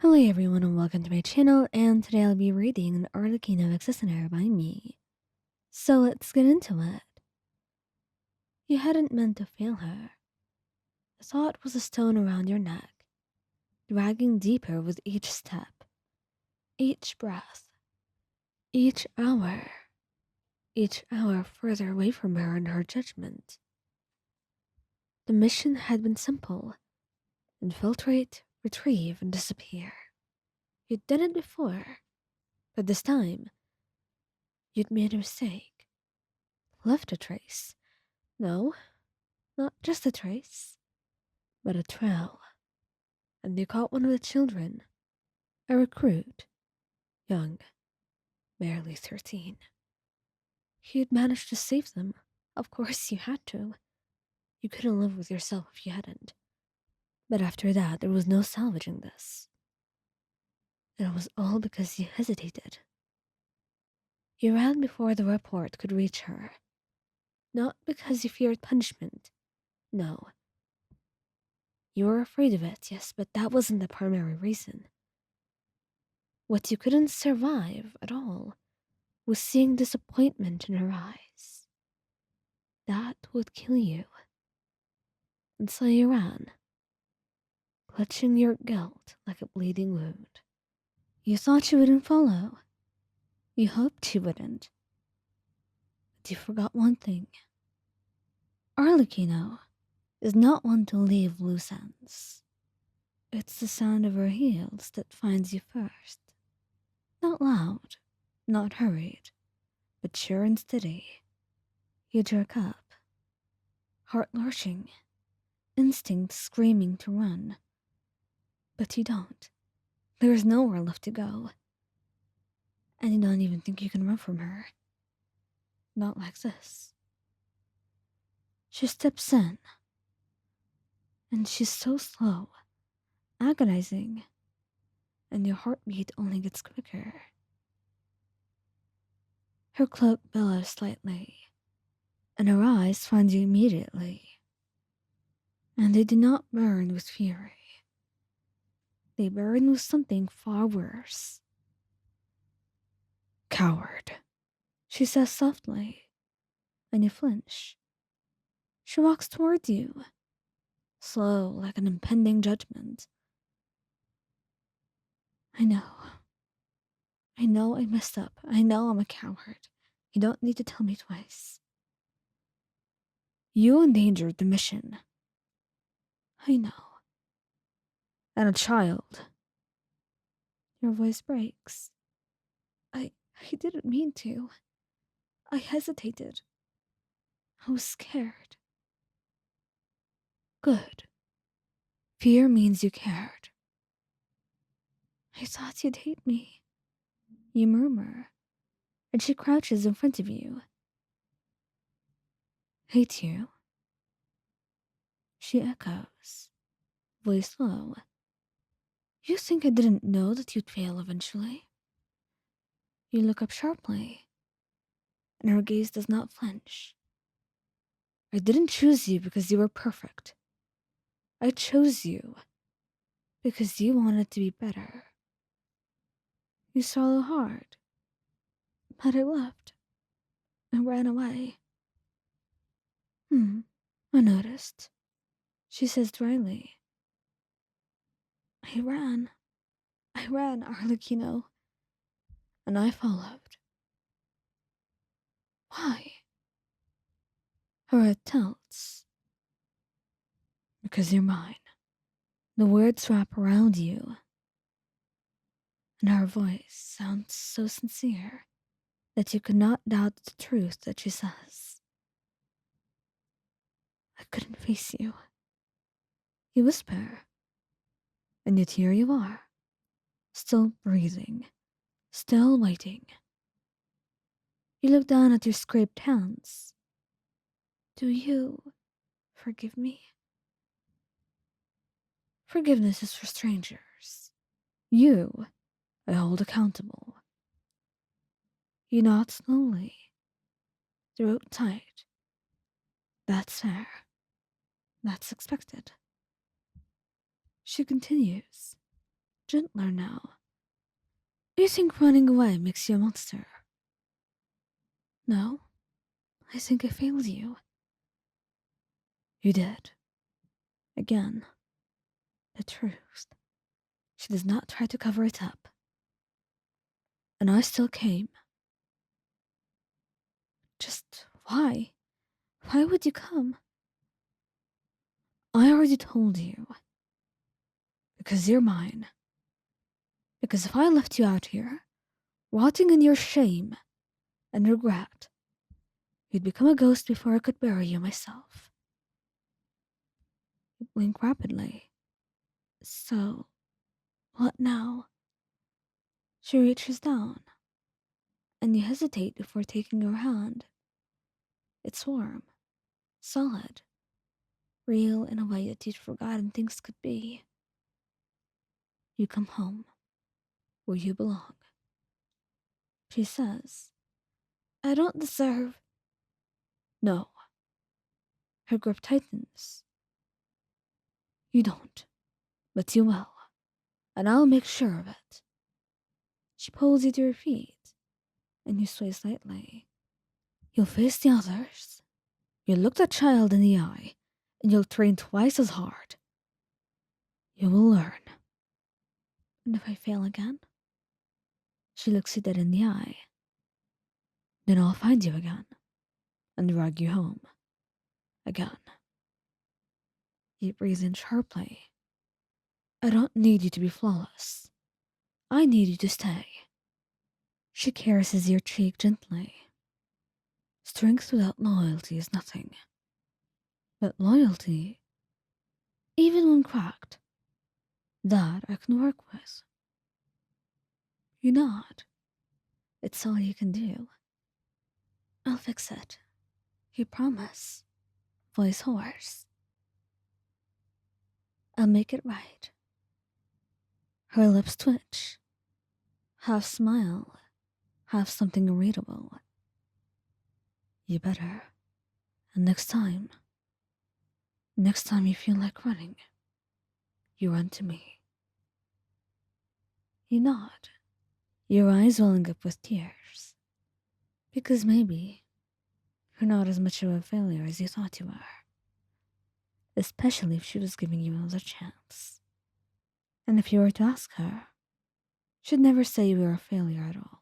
Hello everyone and welcome to my channel, and today I'll be reading an Arlecchino Listener by me. So let's get into it. You hadn't meant to fail her. The thought was a stone around your neck, dragging deeper with each step, each breath, each hour, each hour further away from her and her judgment. The mission had been simple: infiltrate, retrieve, and disappear. You'd done it before, but this time, you'd made a mistake. Left a trace. No, not just a trace, but a trail. And you caught one of the children, a recruit, young, barely 13. You'd managed to save them. Of course you had to. You couldn't live with yourself if you hadn't. But after that, there was no salvaging this. And it was all because you hesitated. You ran before the report could reach her. Not because you feared punishment. No. You were afraid of it, yes, but that wasn't the primary reason. What you couldn't survive at all was seeing disappointment in her eyes. That would kill you. And so you ran, clutching your guilt like a bleeding wound. You thought she wouldn't follow. You hoped she wouldn't. But you forgot one thing. Arlecchino is not one to leave loose ends. It's the sound of her heels that finds you first. Not loud, not hurried, but sure and steady. You jerk up, heart lurching, instinct screaming to run. But you don't. There is nowhere left to go. And you don't even think you can run from her. Not like this. She steps in. And she's so slow, agonizing, and your heartbeat only gets quicker. Her cloak billows slightly, and her eyes find you immediately. And they do not burn with fury. They burn with something far worse. Coward, she says softly, and you flinch. She walks toward you, slow like an impending judgment. I know. I know I messed up. I know I'm a coward. You don't need to tell me twice. You endangered the mission. I know. And a child. Your voice breaks. I didn't mean to. I hesitated. I was scared. Good. Fear means you cared. I thought you'd hate me. You murmur, and she crouches in front of you. Hate you? She echoes, voice low. You think I didn't know that you'd fail eventually? You look up sharply, and her gaze does not flinch. I didn't choose you because you were perfect. I chose you because you wanted to be better. You swallow hard, but I left. I ran away. I noticed, she says dryly. I ran, Arlecchino, and I followed. Why? Her head tilts. Because you're mine. The words wrap around you, and her voice sounds so sincere that you could not doubt the truth that she says. I couldn't face you. You whisper, and yet here you are, still breathing, still waiting. You look down at your scraped hands. Do you forgive me? Forgiveness is for strangers. You, I hold accountable. You nod slowly, throat tight. That's fair. That's expected. She continues. gentler now. You think running away makes you a monster? No, I think I failed you. You did. Again. The truth. She does not try to cover it up. And I still came. Just why? Why would you come? I already told you. Because you're mine. Because if I left you out here, rotting in your shame and regret, you'd become a ghost before I could bury you myself. You blink rapidly. So, what now? She reaches down, and you hesitate before taking her hand. It's warm, solid, real in a way that you'd forgotten things could be. You come home, where you belong. She says, I don't deserve. No. Her grip tightens. You don't, but you will, and I'll make sure of it. She pulls you to your feet, and you sway slightly. You'll face the others. You'll look that child in the eye, and you'll train twice as hard. You will learn. And if I fail again? She looks you dead in the eye. Then I'll find you again, and drag you home. Again. You breathe in sharply. I don't need you to be flawless. I need you to stay. She caresses your cheek gently. Strength without loyalty is nothing. But loyalty, even when cracked, that I can work with. You nod. It's all you can do. I'll fix it. You promise. Voice hoarse. I'll make it right. Her lips twitch. Half smile, half something irritable. You better. And next time you feel like running, you run to me. You nod, your eyes welling up with tears. Because maybe you're not as much of a failure as you thought you were. Especially if she was giving you another chance. And if you were to ask her, she'd never say you were a failure at all.